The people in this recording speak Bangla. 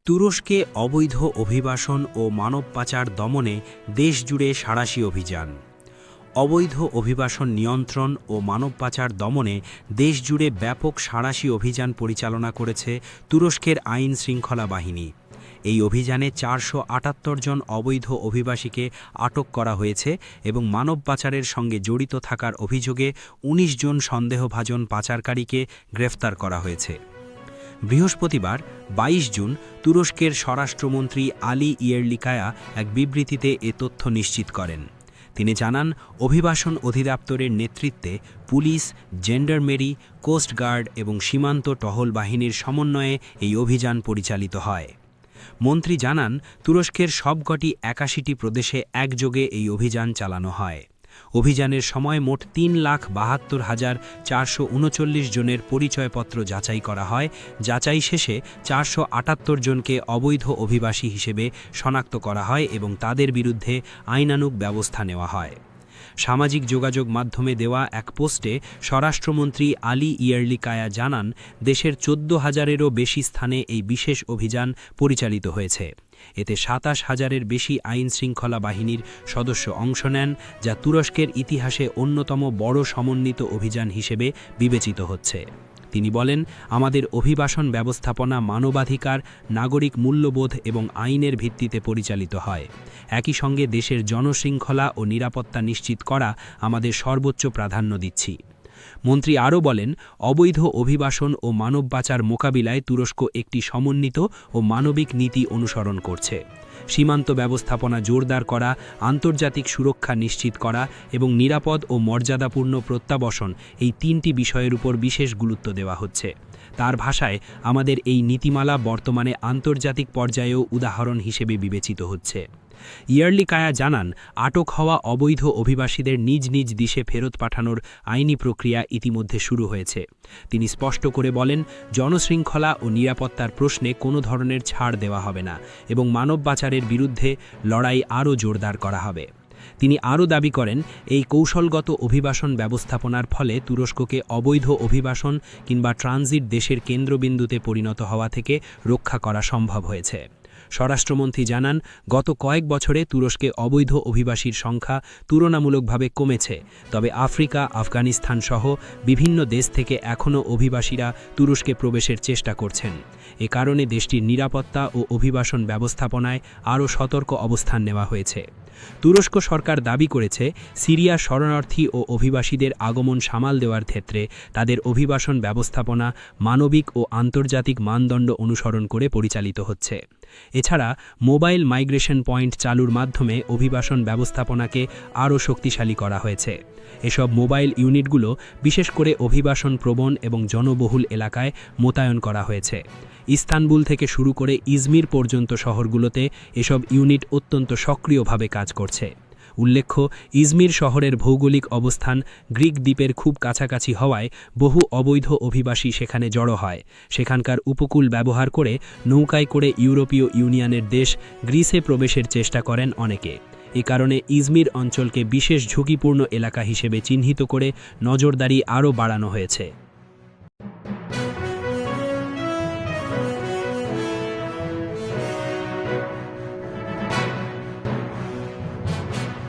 তুরস্কে অবৈধ অভিবাসন ও মানব পাচার দমনে দেশজুড়ে সাঁড়াশি অভিযান। অবৈধ অভিবাসন নিয়ন্ত্রণ ও মানব পাচার দমনে দেশজুড়ে ব্যাপক সাঁড়াশি অভিযান পরিচালনা করেছে তুরস্কের আইন শৃঙ্খলা বাহিনী। এই অভিযানে ৪৭৮ জন অবৈধ অভিবাসীকে আটক করা হয়েছে এবং মানব পাচারের সঙ্গে জড়িত থাকার অভিযোগে ১৯ জন সন্দেহভাজন পাচারকারীকে গ্রেফতার করা হয়েছে। বৃহস্পতিবার ২২ জুন তুরস্কের স্বরাষ্ট্রমন্ত্রী আলী ইয়ারলিকায়া এক বিবৃতিতে এ তথ্য নিশ্চিত করেন। তিনি জানান, অভিবাসন অধিদপ্তরের নেতৃত্বে পুলিশ, জেন্ডারমেরি, কোস্টগার্ড এবং সীমান্ত টহল বাহিনীর সমন্বয়ে এই অভিযান পরিচালিত হয়। মন্ত্রী জানান, তুরস্কের সবকটি ৮১টি প্রদেশে একযোগে এই অভিযান চালানো হয়। অভিযানের সময় মোট ৩,৭২,৪৩৯ জনের পরিচয়পত্র যাচাই করা হয়। যাচাই শেষে ৪৭৮ জনকে অবৈধ অভিবাসী হিসেবে শনাক্ত করা হয় এবং তাদের বিরুদ্ধে আইনানুগ ব্যবস্থা নেওয়া হয়। সামাজিক যোগাযোগ মাধ্যমে দেওয়া এক পোস্টে স্বরাষ্ট্রমন্ত্রী আলী ইয়ারলিকায়া জানান, দেশের ১৪,০০০-এরও বেশি স্থানে এই বিশেষ অভিযান পরিচালিত হয়েছে। এতে ২৭,০০০-এর বেশি আইন শৃঙ্খলা বাহিনীর সদস্য অংশ নেন, যা তুরস্কের ইতিহাসে অন্যতম বড় সমন্বিত অভিযান হিসেবে বিবেচিত হচ্ছে। তিনি বলেন, আমাদের অভিবাসন ব্যবস্থাপনা মানবাধিকার, নাগরিক মূল্যবোধ এবং আইনের ভিত্তিতে পরিচালিত হয়। একই সঙ্গে দেশের জনশৃঙ্খলা ও নিরাপত্তা নিশ্চিত করা আমাদের সর্বোচ্চ প্রাধান্য দিচ্ছি। মন্ত্রী আরও বলেন, অবৈধ অভিবাসন ও মানব পাচার মোকাবিলায় তুরস্ক একটি সমন্বিত ও মানবিক নীতি অনুসরণ করছে। সীমান্ত ব্যবস্থাপনা জোরদার করা, আন্তর্জাতিক সুরক্ষা নিশ্চিত করা এবং নিরাপদ ও মর্যাদাপূর্ণ প্রত্যাবাসন, এই ৩টি বিষয়ের উপর বিশেষ গুরুত্ব দেওয়া হচ্ছে। তার ভাষায়, আমাদের এই নীতিমালা বর্তমানে আন্তর্জাতিক পর্যায়েও উদাহরণ হিসেবে বিবেচিত হচ্ছে। ইয়ারলিকায়া জানান, আটক হওয়া অবৈধ অভিবাসীদের নিজ নিজ দেশে ফেরত পাঠানোর আইনি প্রক্রিয়া ইতিমধ্যে শুরু হয়েছে। তিনি স্পষ্ট করে বলেন, জনশৃঙ্খলা ও নিরাপত্তার প্রশ্নে কোনো ধরনের ছাড় দেওয়া হবে না এবং মানব পাচারের বিরুদ্ধে লড়াই আরও জোরদার করা হবে। তিনি আরও দাবি করেন, এই কৌশলগত অভিবাসন ব্যবস্থাপনার ফলে তুরস্ককে অবৈধ অভিবাসন কিংবা ট্রানজিট দেশের কেন্দ্রবিন্দুতে পরিণত হওয়া থেকে রক্ষা করা সম্ভব হয়েছে। স্বরাষ্ট্রমন্ত্রী জানান, গত কয়েক বছরে তুরস্কে অবৈধ অভিবাসীর সংখ্যা তুলনামূলকভাবে কমেছে, তবে আফ্রিকা, আফগানিস্তান সহ বিভিন্ন দেশ থেকে এখনও অভিবাসীরা তুরস্কে প্রবেশের চেষ্টা করছেন। এ কারণে দেশটির নিরাপত্তা ও অভিবাসন ব্যবস্থাপনায় আরও সতর্ক অবস্থান নেওয়া হয়েছে। তুরস্ক সরকার দাবি করেছে, সিরিয়া শরণার্থী ও অভিবাসীদের আগমন সামাল দেওয়ার ক্ষেত্রে তাদের অভিবাসন ব্যবস্থাপনা মানবিক ও আন্তর্জাতিক মানদণ্ড অনুসরণ করে পরিচালিত হচ্ছে। এছাড়া মোবাইল মাইগ্রেশন পয়েন্ট চালুর মাধ্যমে অভিবাসন ব্যবস্থাপনাকে আরও শক্তিশালী করা হয়েছে। এসব মোবাইল ইউনিটগুলো বিশেষ করে অভিবাসন প্রবণ এবং জনবহুল এলাকায় মোতায়েন করা হয়েছে। ইস্তানবুল থেকে শুরু করে ইজমির পর্যন্ত শহরগুলোতে এসব ইউনিট অত্যন্ত সক্রিয়ভাবে কাজ করছে। উল্লেখ্য, ইজমির শহরের ভৌগোলিক অবস্থান গ্রিক দ্বীপের খুব কাছাকাছি হওয়ায় বহু অবৈধ অভিবাসী সেখানে জড়ো হয়। সেখানকার উপকূল ব্যবহার করে নৌকায় করে ইউরোপীয় ইউনিয়নের দেশ গ্রিসে প্রবেশের চেষ্টা করেন অনেকে। এ কারণে ইজমির অঞ্চলকে বিশেষ ঝুঁকিপূর্ণ এলাকা হিসেবে চিহ্নিত করে নজরদারি আরও বাড়ানো হয়েছে।